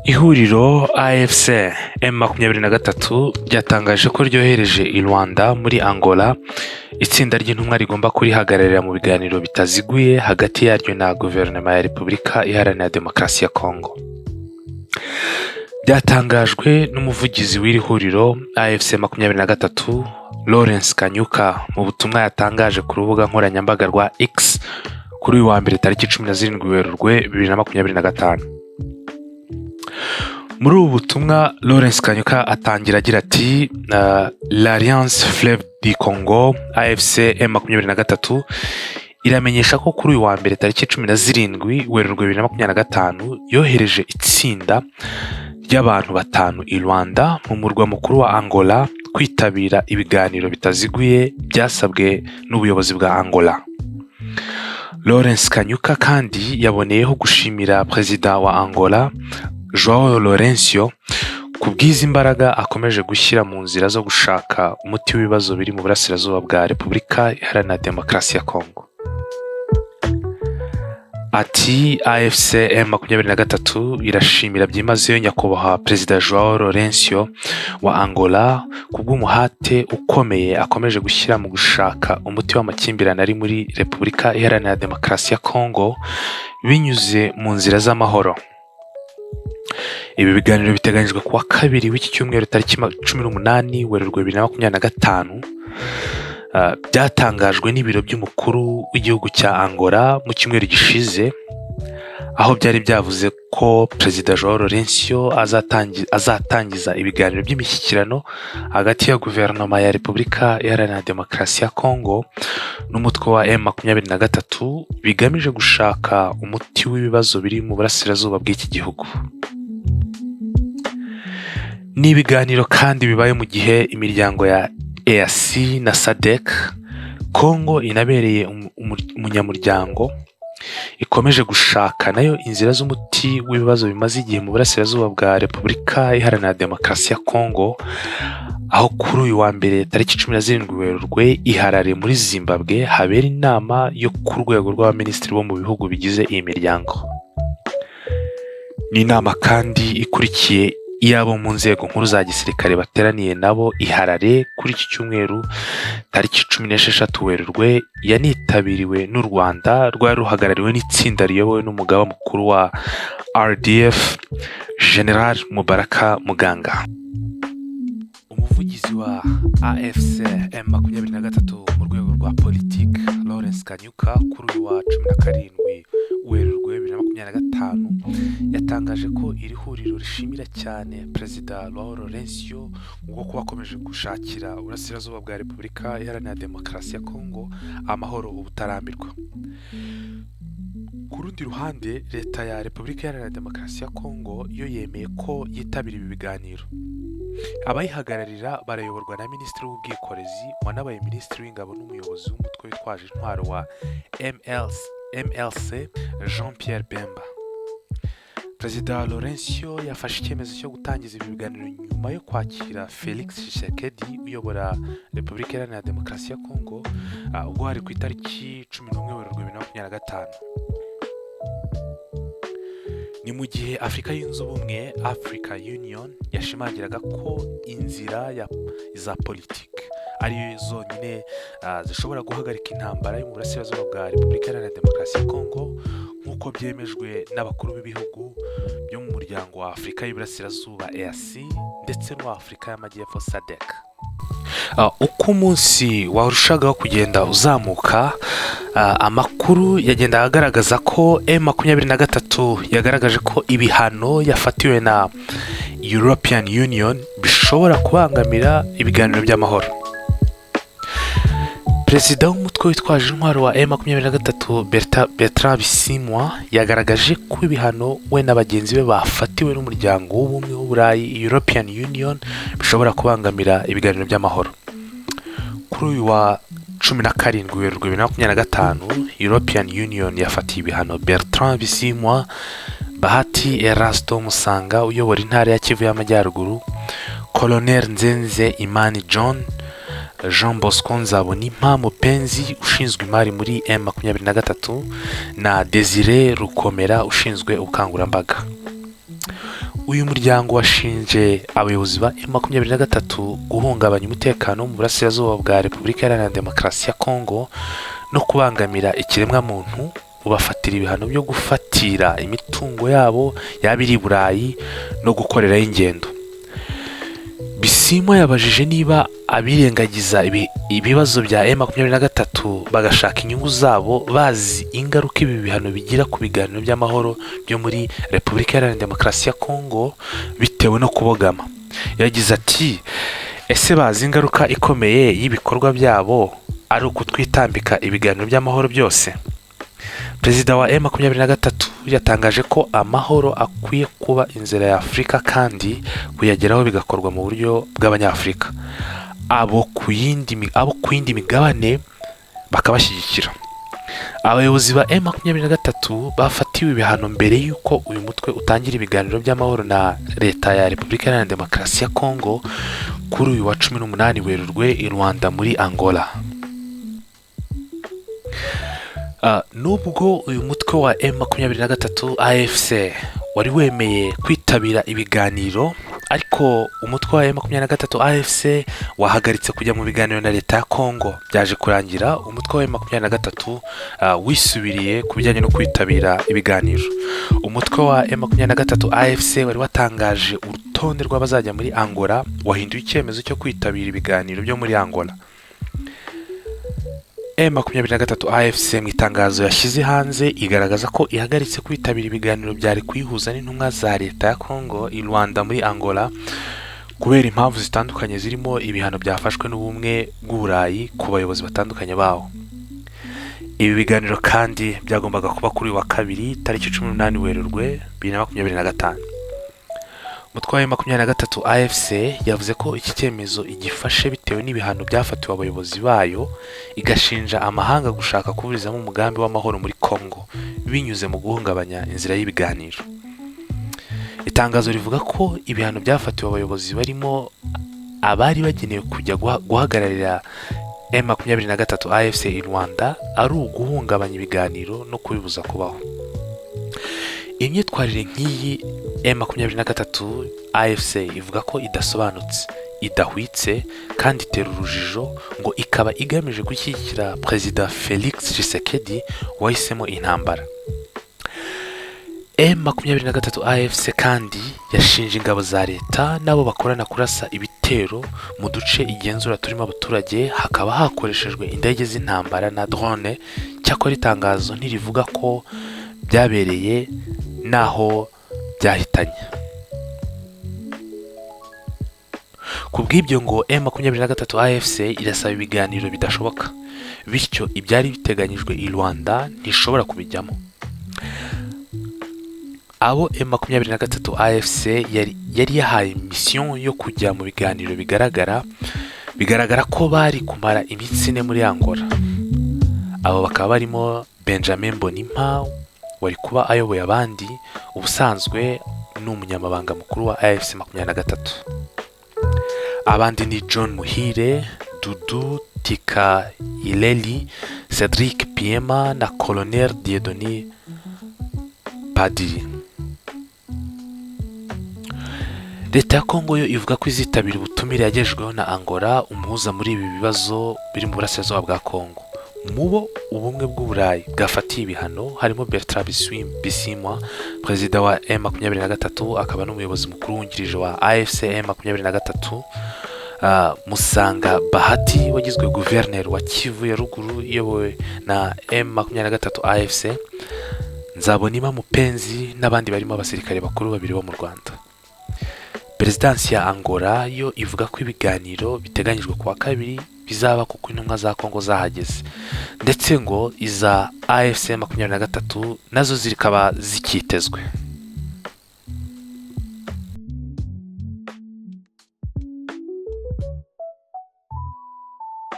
Ihuriro AFC M23 ryatangaje ko ryohereje i Rwanda muri Angola itsinda ry'intumwa rigomba kurihagararira mu biganiro bitaziguye hagati yaryo na guverinoma ya Repubulika Iharanira Demokarasi ya Kongo. Byatangajwe n'umuvugizi w'iri huriro AFC M23 Lawrence Kanyuka mu butumwa yatangaje ku rubuga nkoranyambaga rwa X kuri uyu wa mbere tariki 17 Werurwe 2025. Muri ubu butumwa Lawrence Kanyuka atangira agira ati l'Alliance Fleuve du Congo AFC M23 iramenyesha ko kuri uyu wa mbere tariki 17 Werurwe 2025 yohereje itsinda ry'abantu batanu i Rwanda mu murwa mukuru wa Angola kwitabira ibiganiro bitaziguye byasabwe n'ubuyobozi bwa Angola. Lawrence Kanyuka kandi yaboneyeho gushimira Perezida wa Angola João Lourenço kubwiza imbaraga akomeje gushyira mu nzira zo gushaka umuti w'ibibazo biri mu burasirazuba bwa Repubulika Iharanira Demokarasi ya Kongo. Ati AFC M23 irashimira byimazeyo nyakubahwa Perezida João Lourenço wa Angola kubw'umuhate ukomeye akomeje gushyira mu gushaka umuti w'amakimbirane ari muri Repubulika Iharanira Demokarasi ya Kongo binyuze mu nzira z'amahoro. Ibi biganiro biteganyijwe kuwa kabiri w'iki cyumweru tariki 18 Werurwe 2025 byatangajwe n'ibiro by'umukuru w'igihugu cya Angola mu cyumweru gishize, aho byari byavuze ko Perezida João Lourenço azatangiza ibiganiro by'imishyikirano hagati ya guverinoma ya Repubulika Iharanira Demokarasi ya Kongo n'umutwe wa M23 bigamije gushaka umuti w'ibibazo biri mu burasirazuba bw'iki gihugu. Ni ibiganiro kandi bibaye mu gihe imiryango ya AFC na SADC Kongo inabereye umunyamuryango ikomeje gushaka nayo inzira z'umuti w'ibibazo bimaze igihe mu burasirazuba bwa Repubulika Iharanira Demokarasi ya Kongo, aho kuri uyu wa mbere tariki 17 Werurwe iharare muri Zimbabwe habera inama yo ku rwego rw'abaminisitiri bo mu bihugu bigize iyi miryango. Ni inama kandi ikurikiye iyabo mu nzego nkuru za gisirikare bateraniye nabo iharare kuri iki cyumweru tariki 16 Werurwe yanitabiriwe n'u Rwanda rwari ruhagarariwe n'itsinda riyobowe n'umugaba mukuru wa RDF General Mubaraka Muganga. Umuvugizi wa AFC M23 mu rwego rwa politiki Lawrence Kanyuka kuri uyu wa 17 Werurwe 2025 yatangaje ko iri huriro rishimira cyane Perezida João Lourenço ubwo kuba akomeje gushakira urasirazuba bwa Repubulika Iharanira Demokarasi ya Kongo amahoro ubutarambirwa. Ku rundi ruhande leta ya Repubulika Iharanira Demokarasi ya Kongo yo yemeye ko yitabira ibi biganiro. Abayihagararira barayoborwa na Minisitiri w'Ubwikorezi wanabaye Minisitiri w'Ingabo n'umuyobozi w'umutwe witwaje intwaro wa MLC Jean-Pierre Bemba. Perezida Lourenço yafashe icyemezo cyo gutangiza ibi biganiro nyuma yo kwakira Felix Tshisekedi uyobora Repubulika Iharanira Demokarasi ya Kongo ubwo hari ku itariki 11 Werurwe 2025. Ni mu gihe Afrika yunze ubumwe Africa Union yashimangiraga ko inzira za politiki ari zonyine zishobora guhagarika intambara yo mu burasirazuba bwa Repubulika Iharanira Demokarasi ya Kongo nk'uko byemejwe n'abakuru b'ibihugu byo mu muryango wa Afrika y'Iburasirazuba AFC ndetse n'uwa Afrika y'Amajyepfo SADC. Uko umunsi warushagaho kugenda uzamuka, amakuru yagenda agaragaza ko M23 yagaragaje ko ibihano yafatiwe na European Union bishobora kubangamira ibiganiro by'amahoro. Perezida w'umutwe witwaje intwaro wa M23 Bertrand Bisimwa yagaragaje ko ibihano we na bagenzi be bafatiwe n'umuryango w'ubumwe w'Uburayi European Union bishobora kubangamira ibiganiro by'amahoro. Kuri uyu wa 17 Werurwe 2025 European Union yafatiye ibihano Bertrand Bisimwa, Bahati Erasto Musanga uyobora intara ya Kivu y'Amajyaruguru, Colonel Nzenze Imani John, Jean Bosco Nzabonimpa Mupenzi ushinzwe imari muri M23 na Desire Rukomera ushinzwe ubukangurambaga. Uyu muryango washinje abayobozi ba M23 guhungabanya umutekano mu burasirazuba bwa Repubulika Iharanira Demokarasi ya Kongo no kubangamira ikiremwa muntu, ubafatira ibihano byo gufatira imitungo yabo yabiri i Burayi no gukoreraho ingendo. Bisimwa yabajije niba abirengagiza ibibazo bya M23 bagashaka inyungu zabo bazi ingaruka ibi bihano bigira ku biganiro by'amahoro byo muri Repubulika Iharanira Demokarasi ya Kongo bitewe no kubogama. Yagize ati ese bazi ingaruka ikomeye y'ibikorwa byabo ari ukutwitambika ibiganiro by'amahoro byose? Perezida wa M23 yatangaje ko amahoro akwiye kuba inzira ya Afurika kandi kuyageraho bigakorwa mu buryo bw'abanyafurika. Abo ku yindi migabane bakabashyigikira. Abayobozi ba M23 bafatiwe ibihano mbere y'uko uyu mutwe utangira ibiganiro by'amahoro na leta ya Repubulika Iharanira Demokarasi ya Kongo kuri uyu wa 18 Werurwe i Rwanda muri Angola. Nubwo uyu mutwe wa M23 AFC wari wemeye kwitabira ibiganiro, ariko umutwe wa M23 AFC wahagaritse kujya mu biganiro na leta ya Kongo. Byaje kurangira umutwe wa M23 wisubiriye ku bijyanye no kwitabira ibiganiro. Umutwe wa M23 AFC wari watangaje urutonde rw'abazajya muri Angola, wahinduye icyemezo cyo kwitabira ibiganiro byo muri Angola. M23 AFC mu itangazo yashyize hanze igaragaza ko ihagaritse kwitabira ibiganiro byari kwihuza n'intumwa za leta ya Kongo i Rwanda muri Angola kubera impamvu zitandukanye zirimo ibihano byafashwe n'ubumwe bw'Uburayi ku bayobozi batandukanye bawo. Ibi biganiro kandi byagombaga kuba kuri wa kabiri tariki 18 Werurwe 2025. Umutwe wa M23 AFC yavuze ko iki cyemezo igifashe bitewe n'ibihano byafatiwe abayobozi bayo, igashinja amahanga gushaka kuburizamo umugambi w'amahoro muri Kongo binyuze mu guhungabanya inzira y'ibiganiro. Itangazo rivuga ko ibihano byafatiwe abayobozi barimo abari bagenewe kujya guhagararira M23 AFC i Rwanda ari uguhungabanya ibiganiro no kubibuza kubaho. Imyitwarire nk'iyi M23 AFC ivuga ko idasobanutse, idahwitse kandi itera urujijo, ngo ikaba igamije gushyigikira Perezida Felix Tshisekedi wahisemo intambara. M23 AFC kandi yashinje ingabo za leta nabo bakorana kurasa ibitero mu duce igenzura turimo abaturage, hakaba hakoreshejwe indege z'intambara na drone. Cyakora itangazo ntirivuga ko byabereye naho byahitanye. Kubw'ibyo ngo M23 AFC irasaba ibiganiro bidashoboka, bityo ibyari biteganyijwe i Rwanda ntishobora kubijyamo. Abo M23 AFC yari yahaye mission yo kujya mu biganiro bigaragara ko bari kumara iminsi ine muri Angola. Abo bakaba barimo Benjamin Mbonimpa wari kuba ayoboye abandi, ubusanzwe n'umunyamabanga mukuru wa AFC 23. Abandi ni John Muhire, Dudu Tika Ileli, Cedric Piema na Colonel Dieudonné Padiri. Leta ya Kongo yo ivuga ko izitabira ubutumire yagejejweho na Angola, umuhuza muri ibi bibazo biri mu burasirazuba bwa Kongo. Mubo ubumwe bw'Uburayi bwafatiye ibihano harimo Bertrand Bisimwa, perezida wa M23 akaba n'umuyobozi mukuru wungirije wa AFC M23, Musanga Bahati wagizwe guverineri wa Kivu ya ruguru iyobowe na M23 AFC, Nzabonimpa Mupenzi n'abandi barimo abasirikare bakuru babiri bo mu Rwanda. Perezidansi ya Angola yo ivuga ko ibiganiro biteganyijwe kuwa kabiri bizaba kuko intumwa za Kongo zahageze, ndetse ngo iza AFC 23 nazo zikaba zikitezwe.